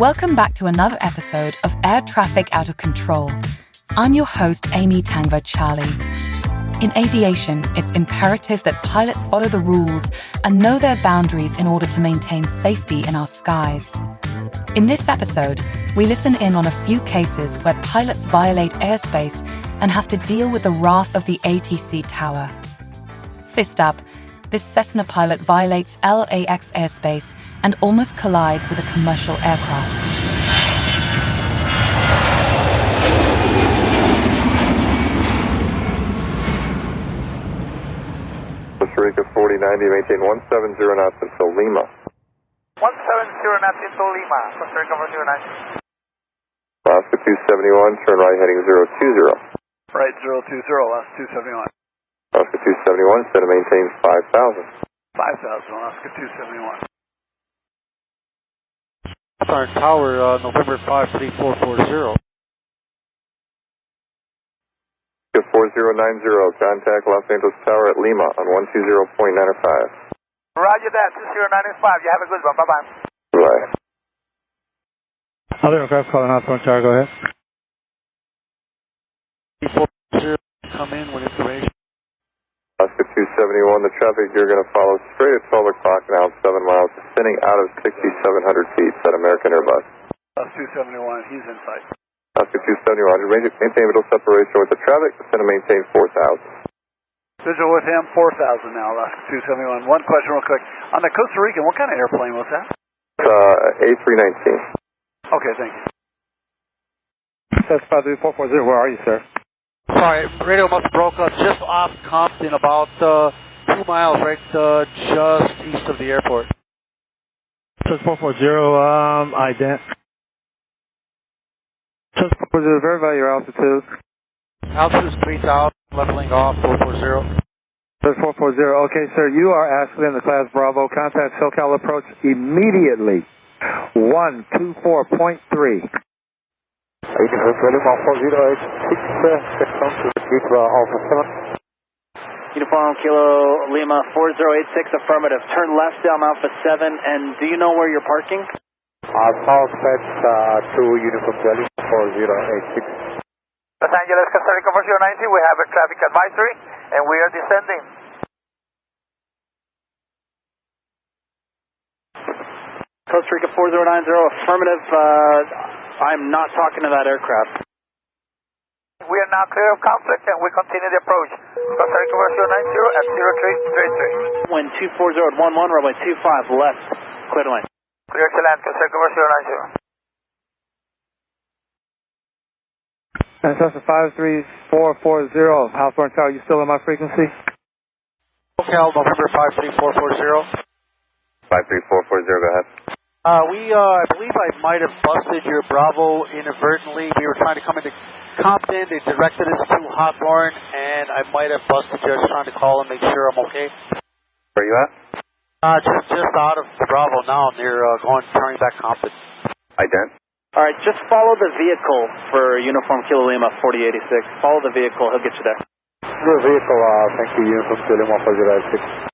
Welcome back to another episode of Air Traffic Out of Control. I'm your host, Amy Tango Charlie. In aviation, it's imperative that pilots follow the rules and know their boundaries in order to maintain safety in our skies. In this episode, we listen in on a few cases where pilots violate airspace and have to deal with the wrath of the ATOOC tower. Fist up, this Cessna pilot violates LAX airspace and almost collides with a commercial aircraft. Costa Rica 4090, maintain 170 knots until Lima. 170 knots until Lima, Costa Rica 4090. Alaska 271, turn right heading 020. Right, 020, Alaska 271. Alaska 271, set to maintain 5,000. 5,000, Alaska 271. Sorry, Tower, November 53440. 4090, contact Los Angeles Tower at Lima on 120.95. Roger that, 20965. You have a good one. Bye-bye. Bye. Other aircraft calling out front tower, go ahead. 440, come in with information. Alaska 271, the traffic you're going to follow straight at 12 o'clock now, 7 miles, descending out of 6,700 feet, that American Airbus. Alaska 271, he's in sight. Alaska 271, maintain visual separation with the traffic, descend to maintain 4,000. Visual with him, 4,000 now, Alaska 271. One question real quick. On the Costa Rican, what kind of airplane was that? A319. Okay, thank you. That's 53440, where are you, sir? Sorry, radio must have broke up just off Compton, about 2 miles, right just east of the airport. Just 440, ident. Just 440, verify your altitude. Altitude is 3,000, leveling off, 440. Just 440, okay, sir, you are actually in the class Bravo. Contact SoCal approach immediately. 124.3. Uniform Kilo Lima 4086, affirmative. Turn left down Alpha 7, and do you know where you're parking? Southwest to Uniform Delhi 4086. Los Angeles, Costa Rica 4090, we have a traffic advisory, and we are descending. Costa Rica 4090, affirmative. I'm not talking to that aircraft. We are now clear of conflict, and we continue the approach. Costa Rica 4090 at 0333. Wind 240 at 11, runway 25 left, clear to land. Clear to land, Costa Rica 4090. And that's a 53440. Houseborn Tower, you still on my frequency? SoCal, November 53440. 53440, go ahead. I believe I might have busted your Bravo inadvertently. We were trying to come into Compton. They directed us to Hawthorne, and I might have busted you. I was trying to call and make sure I'm okay. Where are you at? Just out of the Bravo now, near turning back Compton. Ident. All right, just follow the vehicle for Uniform Kilo Lima 4086. Follow the vehicle, he'll get you there. Good vehicle, thank you, Uniform Kilo Lima 4086.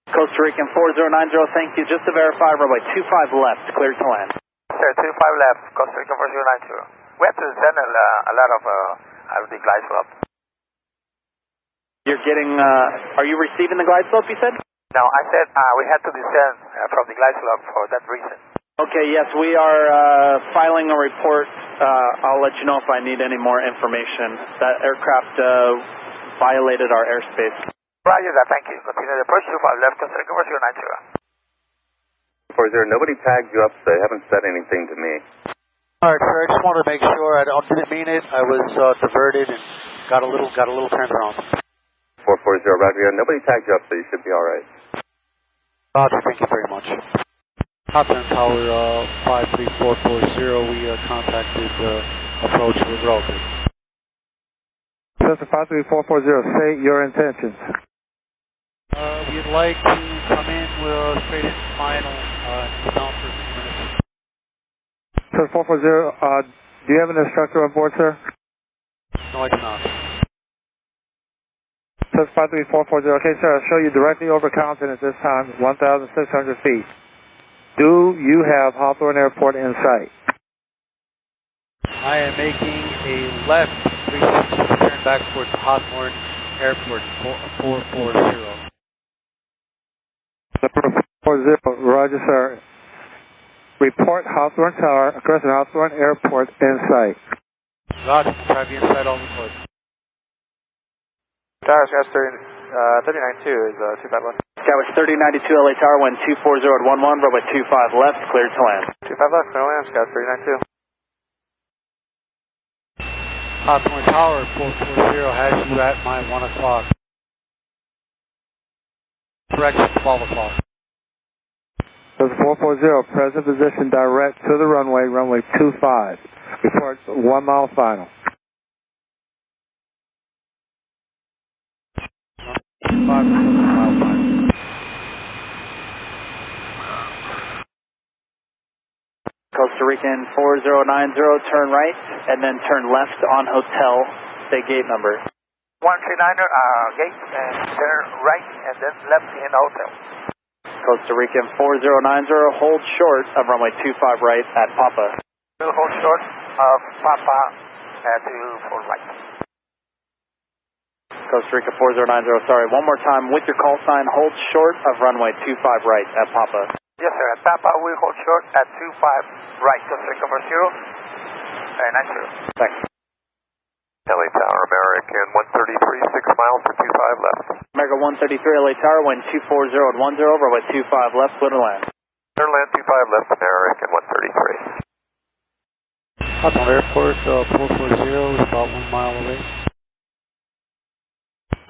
Costa Rican 4090, thank you. Just to verify, runway 25 left, clear to land. Sir, 25 left, Costa Rica 4090. We have to descend a lot of the glide slope. You're getting, are you receiving the glide slope, you said? No, I said we had to descend from the glide slope for that reason. Okay, yes, we are filing a report. I'll let you know if I need any more information. That aircraft violated our airspace. Roger that, thank you. Continue the approach, 25 left, Costa Rica 4090. 40, nobody tagged you up, so they haven't said anything to me. All right, sir, I just wanted to make sure. I didn't mean it. I was diverted and got a little turned around. 440, Roger, nobody tagged you up, so you should be all right. Roger, thank you very much. Hawthorne Tower 53440, we contacted approach with Roger. That's a 53440, state your intentions. We'd like to come in with straight in final, down for a few minutes. Sir, 440, do you have an instructor on board, sir? No, I do not. Sir, 53440, okay, sir, I'll show you directly over Compton at this time, 1,600 feet. Do you have Hawthorne Airport in sight? I am making a left 360 to turn back towards Hawthorne Airport 440. Number 40, roger, sir. Report Hawthorne Tower, Crescent Hawthorne Airport in sight. Roger, try to be inside all report. Tower, Sky 3092 is 25 left. Skyway 3092 LA Tower, wind 240 at 11, runway 25 left, cleared to land. 25 left, clear to land, Sky 3092. Hawthorne Tower 440 has you at my 1 o'clock. Correction, 12 o'clock. There's 440, present position direct to the runway 25. Report 1 mile final. 5 mile final. Costa Rican 4090, turn right, and then turn left on hotel, say gate number. 139er, gate, and turn right, and then left in hotel. Costa Rican 4090, hold short of runway 25 right at Papa. We'll hold short of Papa for right. Costa Rica 4090, sorry, one more time with your call sign, hold short of runway 25 right at Papa. Yes, sir, at Papa we hold short at 25 right, Costa Rica 40, 90. Thanks. LA Tower, American 133, 6 miles for 25 left. America 133, LA Tower, wind 240 at 10, runway 25 left, clear to land. Clear to land, 25 left, American 133. Hawthorne Airport 440 is about 1 mile away.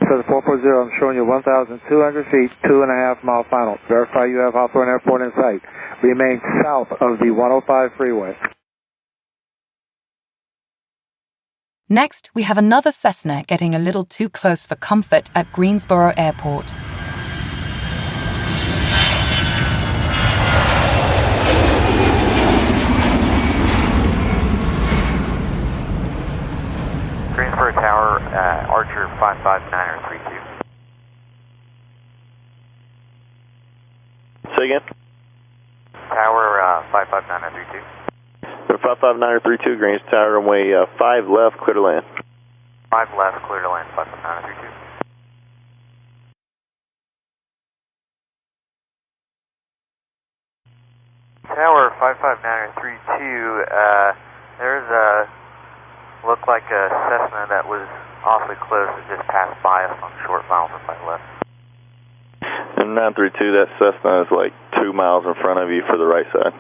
So the 440, I'm showing you 1,200 feet, 2.5 mile final. Verify you have Hawthorne Airport in sight. Remain south of the 105 freeway. Next, we have another Cessna getting a little too close for comfort at Greensboro Airport. Greensboro Tower, Archer 559er32. Say again? Tower 559er32. 559er32, Greens Tower, runway 5 left, clear to land. 5 left, clear to land, 559er32. Tower 559er32, there's a, looked like a Cessna that was awfully close. It just passed by us on short final for 5 left. And 932, that Cessna is like 2 miles in front of you for the right side.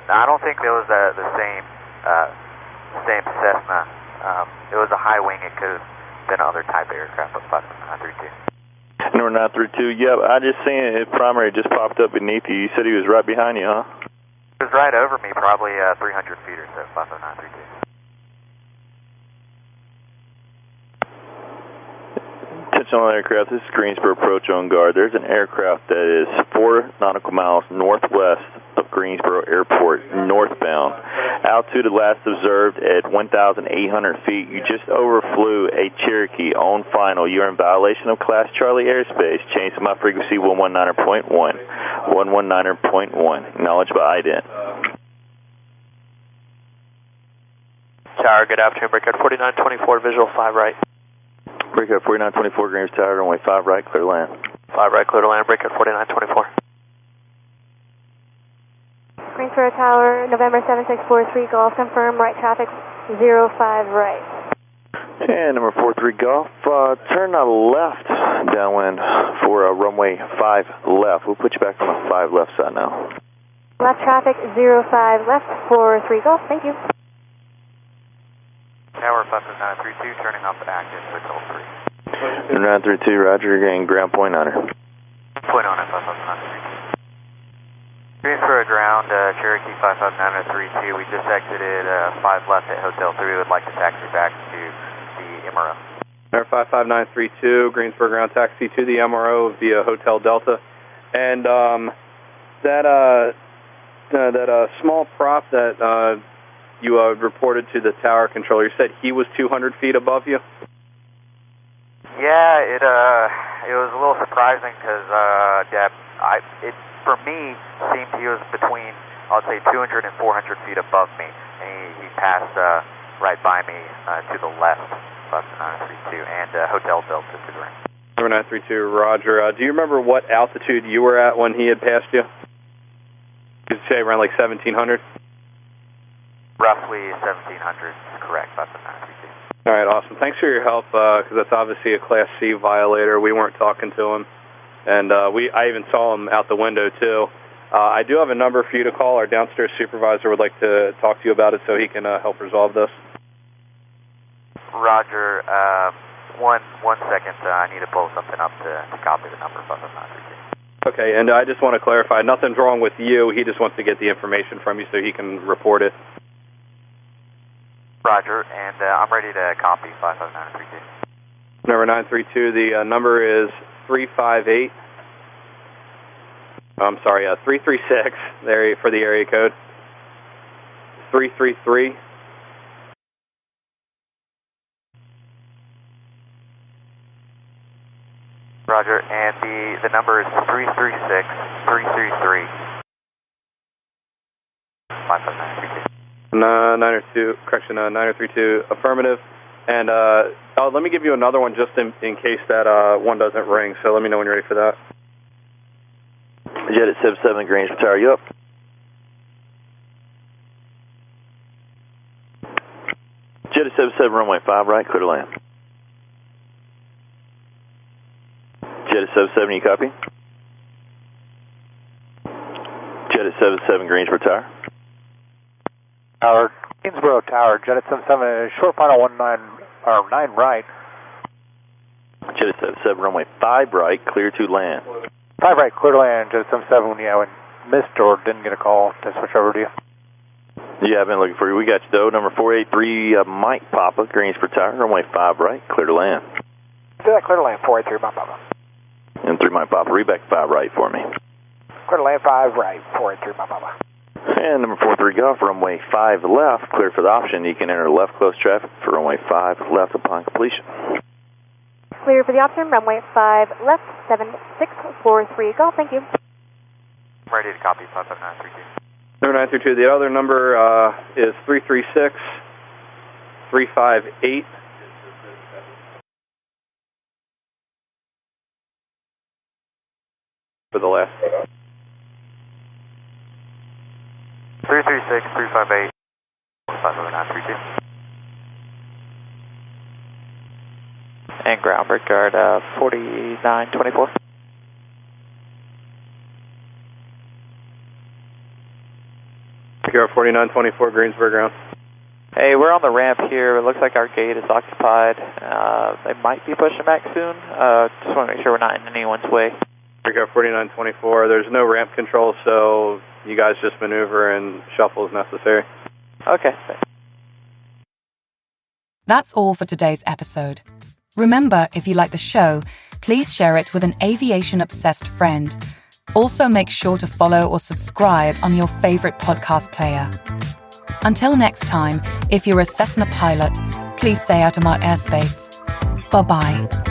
I don't think it was the same Cessna. It was a high wing. It could have been other type of aircraft, but 932. Number 932, yeah, I just seen it, primary just popped up beneath you. You said he was right behind you, huh? It was right over me, probably 300 feet or so, 55932. Attention all aircraft, this is Greensboro Approach on guard. There's an aircraft that is 4 nautical miles northwest of Greensboro Airport, northbound. Altitude last observed at 1,800 feet. You just overflew a Cherokee on final. You're in violation of Class Charlie airspace. Change to my frequency 119.1. 119.1. Acknowledged by IDENT. Tower, good afternoon. Breakout 4924, visual 5 right. Breakout 4924, Greens Tower, runway 5 right, clear to land. 5 right, clear to land. Breakout 4924. Greensboro Tower, November 7643, Golf, confirm, right traffic, 05 right. And number 43 Golf, turn left downwind for runway 5 left. We'll put you back on the 5 left side now. Left traffic, 05 left, 43 Golf, thank you. Tower 55932, turning off active, Hotel 3. 932, roger, you're getting ground point on her. Point on it, 55932. Greensboro ground, Cherokee 55932. We just exited 5 left at Hotel 3. We would like to taxi back to the MRO. Air 55932, Greensboro ground taxi to the MRO via Hotel Delta. And that small prop that you reported to the tower controller, you said he was 200 feet above you? Yeah, it was a little surprising because it for me seemed he was between, I'll say, 200 and 400 feet above me, and he passed right by me to the left, bus 932, and Hotel Delta to the right. 932, Roger. Do you remember what altitude you were at when he had passed you? Did you say around like 1700? Roughly 1700, correct, bus 932. All right, awesome. Thanks for your help, because that's obviously a Class C violator. We weren't talking to him, and I even saw him out the window, too. I do have a number for you to call. Our downstairs supervisor would like to talk to you about it so he can help resolve this. Roger. One second. I need to pull something up to copy the number, bus 932. Okay, and I just want to clarify, nothing's wrong with you. He just wants to get the information from you so he can report it. Roger, and I'm ready to copy 55932. Number 932, the number is 358. I'm sorry, 336 there for the area code. 333. Roger, and the number is 336 333 55932. 902, correction, 9032, affirmative. And let me give you another one just in case that one doesn't ring, so let me know when you're ready for that. Jet at 77 Greensboro Tower, you up? Jet at 77 runway 5 right, clear to land. Jet at 77, you copy? Jet at 77 Greensboro Tower. Tower, Greensboro Tower, Jet at 77, short final 9 right. Jet at 77 runway 5 right, clear to land. 5 right, clear to land, Jet at 77, yeah, when missed or didn't get a call to switch over to you. Yeah, I've been looking for you. We got you, though. Number 483, Mike Papa, Greensboro Tower, runway 5 right, clear to land. Do that, clear to land, 483, Mike Papa. And 3 Mike Papa, read back 5 right for me. Clear to land, 5 right, 483, Mike Papa. And number 43 Golf, runway 5 left, clear for the option. You can enter left close traffic for runway 5 left upon completion. Clear for the option, runway 5 left, 7643 Golf, thank you. I'm ready to copy 55932. Number 932, the other number is 336 358. For the last. 336 358 55932. And ground Brickyard 4924. Brickyard 4924, Greensboro ground. Hey, we're on the ramp here. It looks like our gate is occupied. They might be pushing back soon. Just want to make sure we're not in anyone's way. Brickyard 4924, there's no ramp control, so you guys just maneuver and shuffle as necessary. Okay. That's all for today's episode. Remember, if you like the show, please share it with an aviation-obsessed friend. Also, make sure to follow or subscribe on your favorite podcast player. Until next time, if you're a Cessna pilot, please stay out of my airspace. Bye-bye.